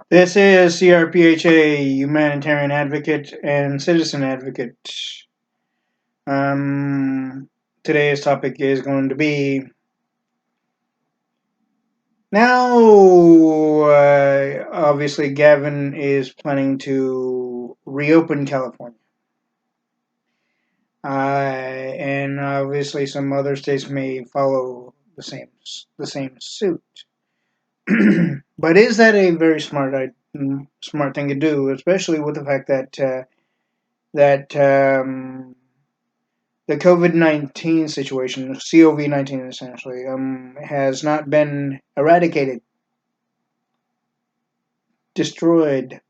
This is C.R.P.H.A, Humanitarian Advocate and Citizen Advocate. Um, Today's topic is going to be now. Obviously, Gavin is planning to reopen California, and obviously, some other states may follow the same suit. But is that a very smart thing to do, especially with the fact that the COVID-19 situation, COVID-19 essentially, has not been eradicated, destroyed.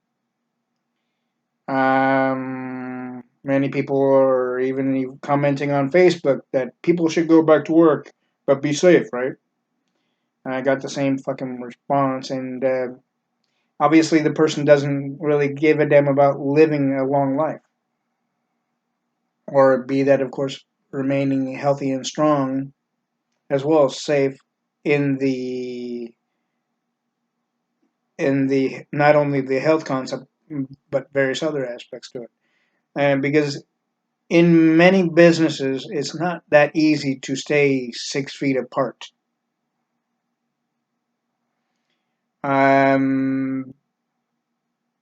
Many people are even commenting on Facebook that people should go back to work, but be safe, right? And I got the same fucking response, and obviously the person doesn't really give a damn about living a long life, or be that, of course, remaining healthy and strong, as well as safe in the not only the health concept but various other aspects to it. And because in many businesses, it's not that easy to stay 6 feet apart. Um,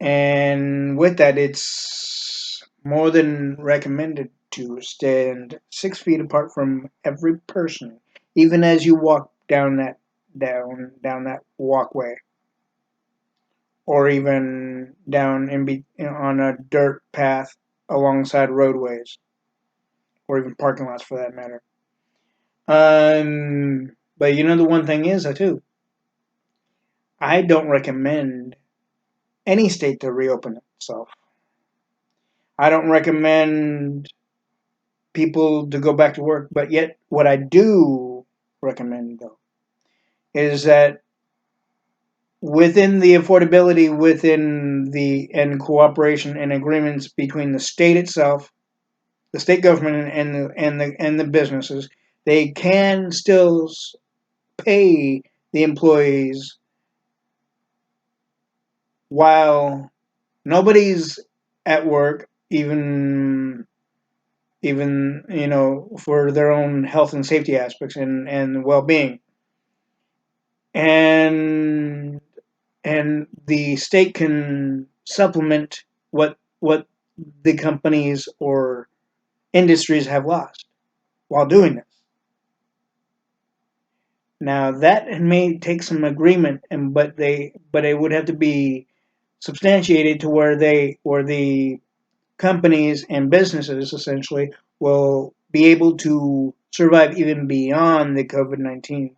and with that, it's more than recommended to stand 6 feet apart from every person, even as you walk down that walkway, or even down on a dirt path alongside roadways, or even parking lots for that matter. But the one thing is, too, I don't recommend any state to reopen itself. I don't recommend people to go back to work, but yet what I do recommend, though, is that within the affordability, within the and cooperation and agreements between the state itself, the state government, and the businesses, they can still pay the employees while nobody's at work, even for their own health and safety aspects and well-being, and and the state can supplement what the companies or industries have lost while doing this. Now that may take some agreement, but it would have to be substantiated to where the companies and businesses essentially will be able to survive even beyond the COVID-19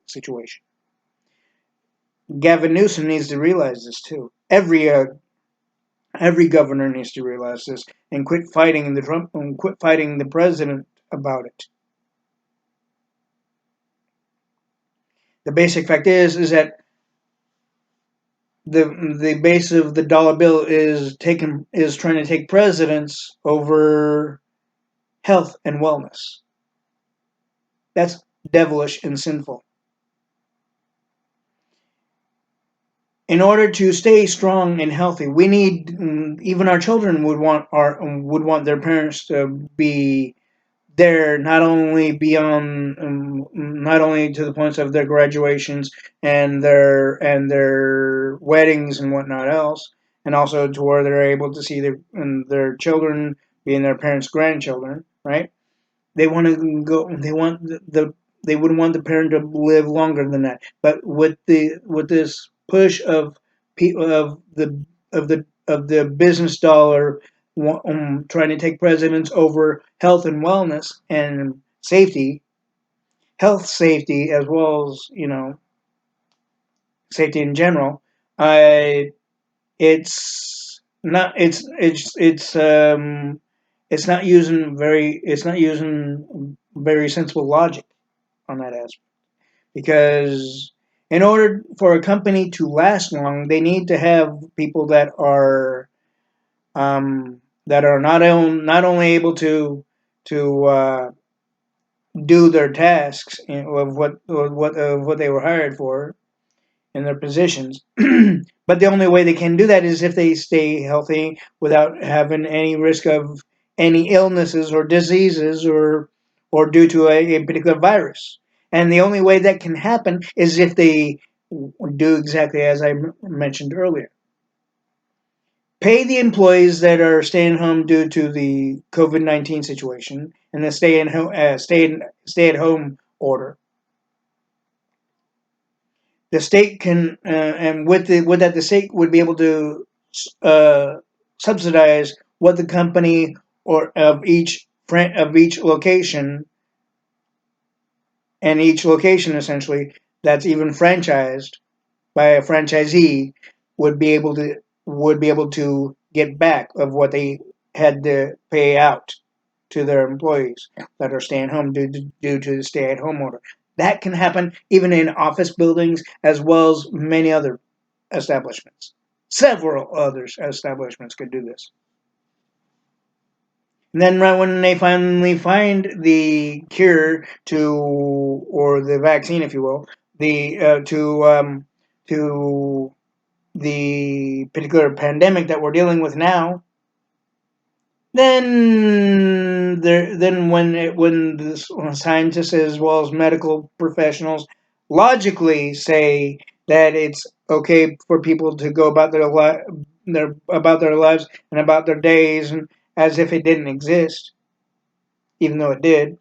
situation. Gavin Newsom needs to realize this too. Every governor needs to realize this and quit fighting the president about it. The basic fact is that the base of the dollar bill is trying to take precedence over health and wellness. That's devilish and sinful. In order to stay strong and healthy, we need even our children would want their parents to be there, not only to the points of their graduations and their weddings and whatnot else, and also to where they're able to see their children being their parents' grandchildren, right? They want to go. They would want the parent to live longer than that. But with this push of the business dollar, trying to take precedence over health and wellness and safety, health safety as well as safety in general, uh, it's not using very sensible logic on that aspect, because in order for a company to last long, they need to have people that are not only able to do their tasks of what they were hired for, in their positions. But the only way they can do that is if they stay healthy without having any risk of any illnesses or diseases or due to a particular virus. And the only way that can happen is if they do exactly as I mentioned earlier. Pay the employees that are staying home due to the COVID-19 situation and the stay at home order. The state can, and with that, the state would be able to uh, subsidize what the company or of each location, and each location essentially that's even franchised by a franchisee would be able to get back of what they had to pay out to their employees that are staying home due to the stay-at-home order. That can happen even in office buildings as well as many other establishments. Several other establishments could do this. And then right when they finally find the cure to, or the vaccine, if you will, the to the particular pandemic that we're dealing with now, then when scientists as well as medical professionals logically say that it's okay for people to go about their lives and about their days and as if it didn't exist, even though it did,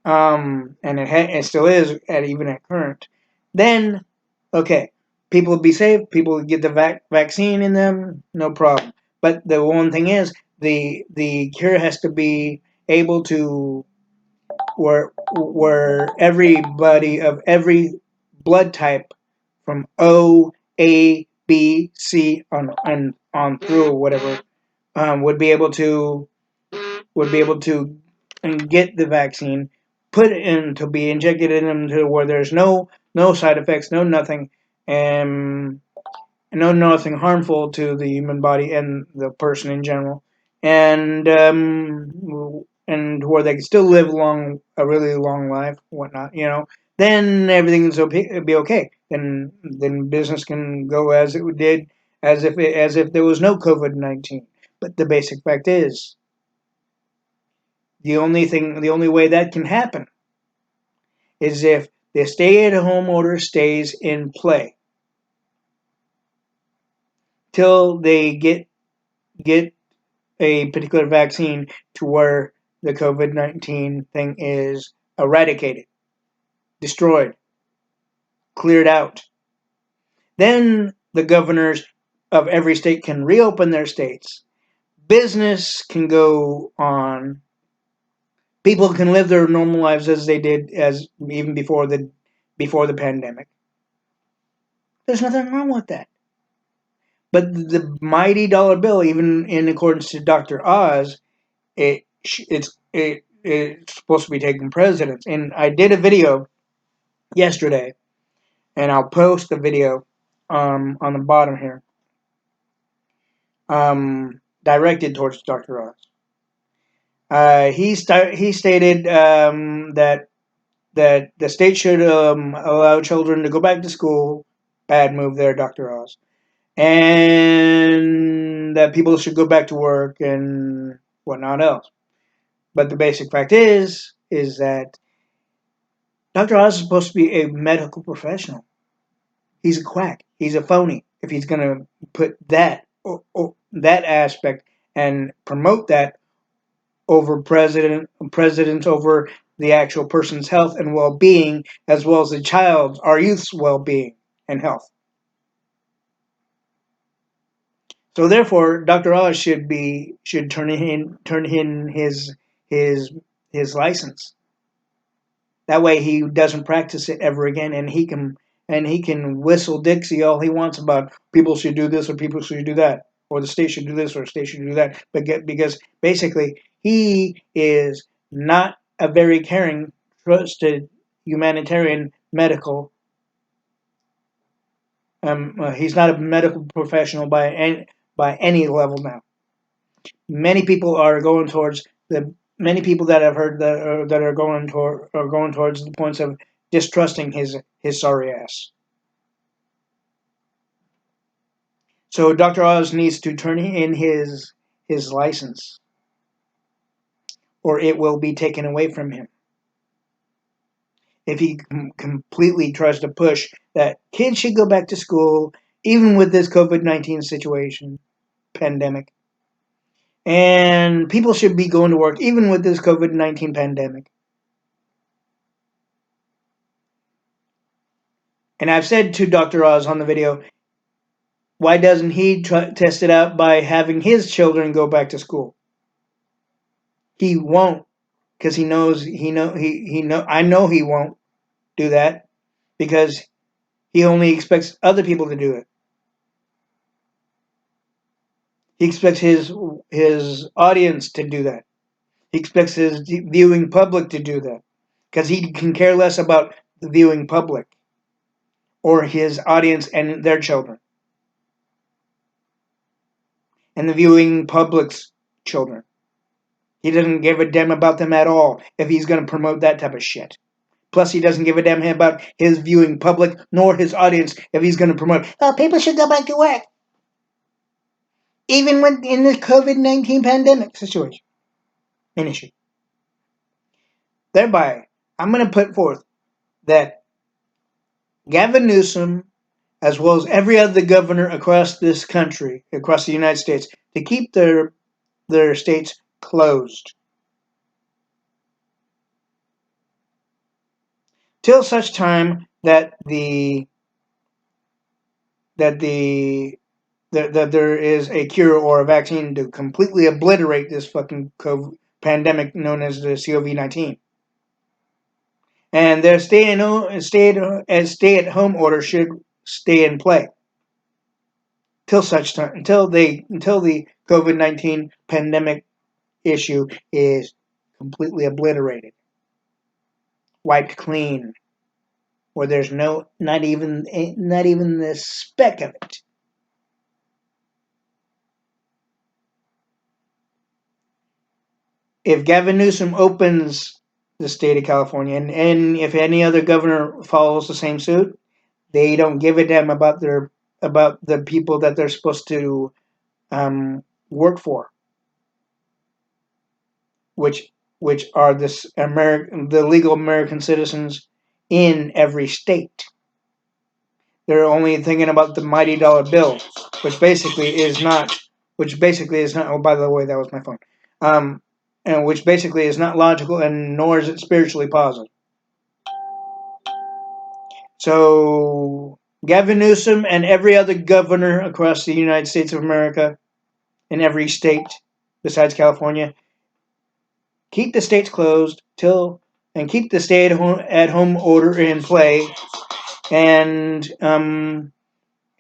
and it still is even at current, then okay, people would be safe, people would get the vaccine in them, no problem. But the one thing is, the cure has to be able to where everybody of every blood type from O, A, B, C on through or whatever would be able to and get the vaccine, put it in to be injected in them to where there's no side effects, no nothing, and no nothing harmful to the human body and the person in general, and where they can still live a really long life, whatnot, then everything's okay. It'll be okay. Then business can go as it did, as if there was no COVID-19. But the basic fact is, the only way that can happen is if the stay-at-home order stays in play till they get a particular vaccine to where the COVID-19 thing is eradicated, destroyed, cleared out. Then the governors of every state can reopen their states. Business can go on. People can live their normal lives as they did as even before the pandemic. There's nothing wrong with that. But the mighty dollar bill, even in accordance to Dr. Oz, it's supposed to be taking precedence. And I did a video yesterday, and I'll post the video on the bottom here, directed towards Dr. Oz. He stated that the state should allow children to go back to school. Bad move there, Dr. Oz. And that people should go back to work and whatnot else. But the basic fact is that Dr. Oz is supposed to be a medical professional. He's a quack. He's a phony. If he's going to put that aspect and promote that over presidents over the actual person's health and well-being, as well as our youth's well-being and health. So therefore, Dr. Oz should turn in his license. That way, he doesn't practice it ever again, and he can whistle Dixie all he wants about people should do this or people should do that, or the state should do this or the state should do that. But because basically, he is not a very caring, trusted humanitarian medical. He's not a medical professional by any level now. Many people are going towards the many people that I've heard that are going towards the points of distrusting his sorry ass. So Dr. Oz needs to turn in his license, or it will be taken away from him. If he completely tries to push that kids should go back to school, even with this COVID-19 situation, pandemic, and people should be going to work, even with this COVID-19 pandemic. And I've said to Dr. Oz on the video, why doesn't he test it out by having his children go back to school? He won't, because he knows I know he won't do that, because he only expects other people to do it. He expects his audience to do that. He expects his viewing public to do that, because he can care less about the viewing public or his audience and their children and the viewing public's children. He doesn't give a damn about them at all if he's going to promote that type of shit. Plus, he doesn't give a damn about his viewing public nor his audience if he's going to promote, oh, people should go back to work. Even when in the COVID-19 pandemic situation and issue. Thereby, I'm going to put forth that Gavin Newsom, as well as every other governor across this country, across the United States, to keep their states closed till such time that that there is a cure or a vaccine to completely obliterate this fucking COVID pandemic known as the COVID-19. And their stay-at-home order should stay in play till such time until the COVID-19 pandemic issue is completely obliterated, wiped clean, where there's not even the speck of it. If Gavin Newsom opens the state of California, and if any other governor follows the same suit, they don't give a damn about the people that they're supposed to work for, which are the legal American citizens in every state. They're only thinking about the mighty dollar bill, which basically is not. Oh, by the way, that was my phone. And which basically is not logical, and nor is it spiritually positive. So Gavin Newsom and every other governor across the United States of America, in every state besides California, keep the states closed and keep the stay-at-home order in play, and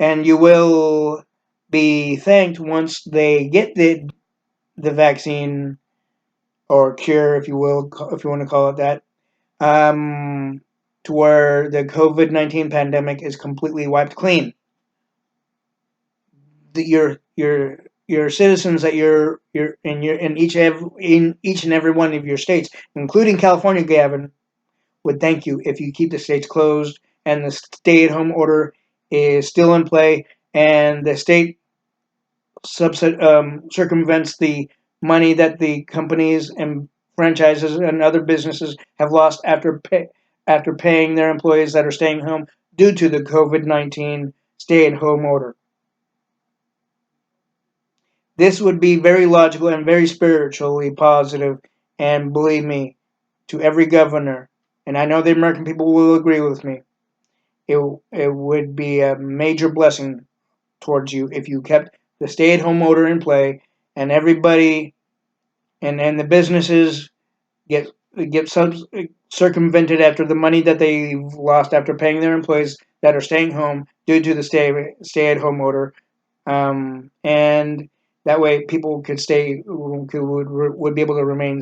you will be thanked once they get the vaccine or cure, if you will, if you want to call it that, to where the COVID-19 pandemic is completely wiped clean. Your citizens that in each and every one of your states, including California, Gavin, would thank you if you keep the states closed and the stay-at-home order is still in play, and the state circumvents the money that the companies and franchises and other businesses have lost after paying their employees that are staying home due to the COVID-19 stay-at-home order. This would be very logical and very spiritually positive, and believe me, to every governor, and I know the American people will agree with me, it would be a major blessing towards you if you kept the stay-at-home order in play, and everybody and the businesses get circumvented after the money that they've lost after paying their employees that are staying home due to the stay-at-home order, and that way people would be able to remain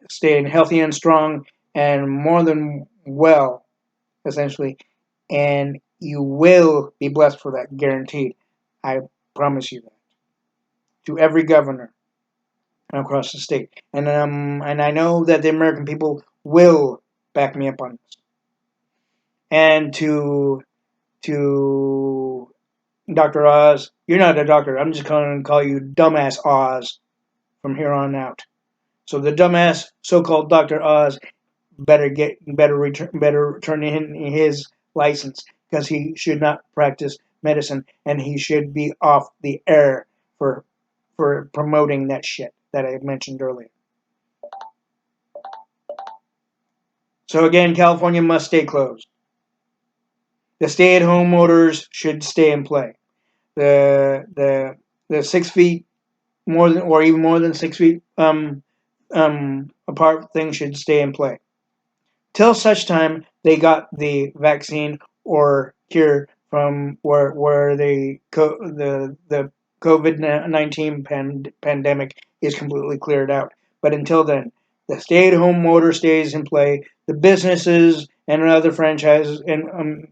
staying healthy and strong and more than well, essentially, and you will be blessed for that, guaranteed. I promise you that. To every governor across the state, and I know that the American people will back me up on this. And to Dr. Oz. You're not a doctor. I'm just going to call you Dumbass Oz from here on out. So the dumbass so-called Dr. Oz better turn in his license, because he should not practice medicine, and he should be off the air for promoting that shit that I mentioned earlier. So again, California must stay closed. The stay-at-home orders should stay in play. The 6 feet more than, or even more than 6 feet apart thing should stay in play till such time they got the vaccine or cure from where the COVID-19 pandemic is completely cleared out. But until then, the stay-at-home order stays in play. The businesses and other franchises, and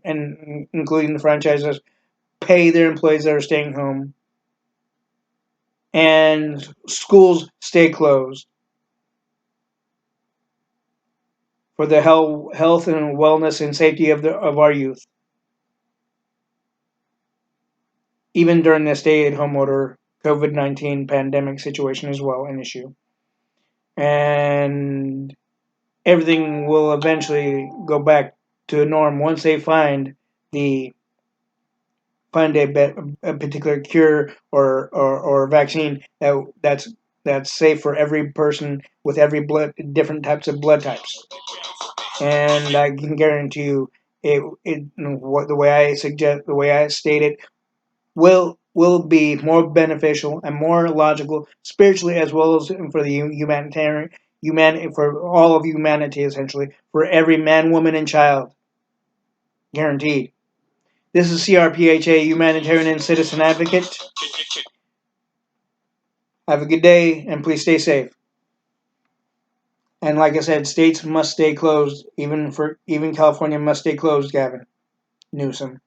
including the franchises, pay their employees that are staying home, and schools stay closed for the health and wellness and safety of our youth, even during the stay-at-home order COVID-19 pandemic situation as well, an issue. And everything will eventually go back to a norm once they find a particular cure or vaccine that's safe for every person with every different types of blood types. And I can guarantee you, the way I state it, will be more beneficial and more logical spiritually, as well as for the for all of humanity, essentially, for every man, woman, and child, guaranteed. This is C.R.P.H.A, Humanitarian and Citizen Advocate. Have a good day, and please stay safe. And like I said, states must stay closed. Even California must stay closed, Gavin Newsom.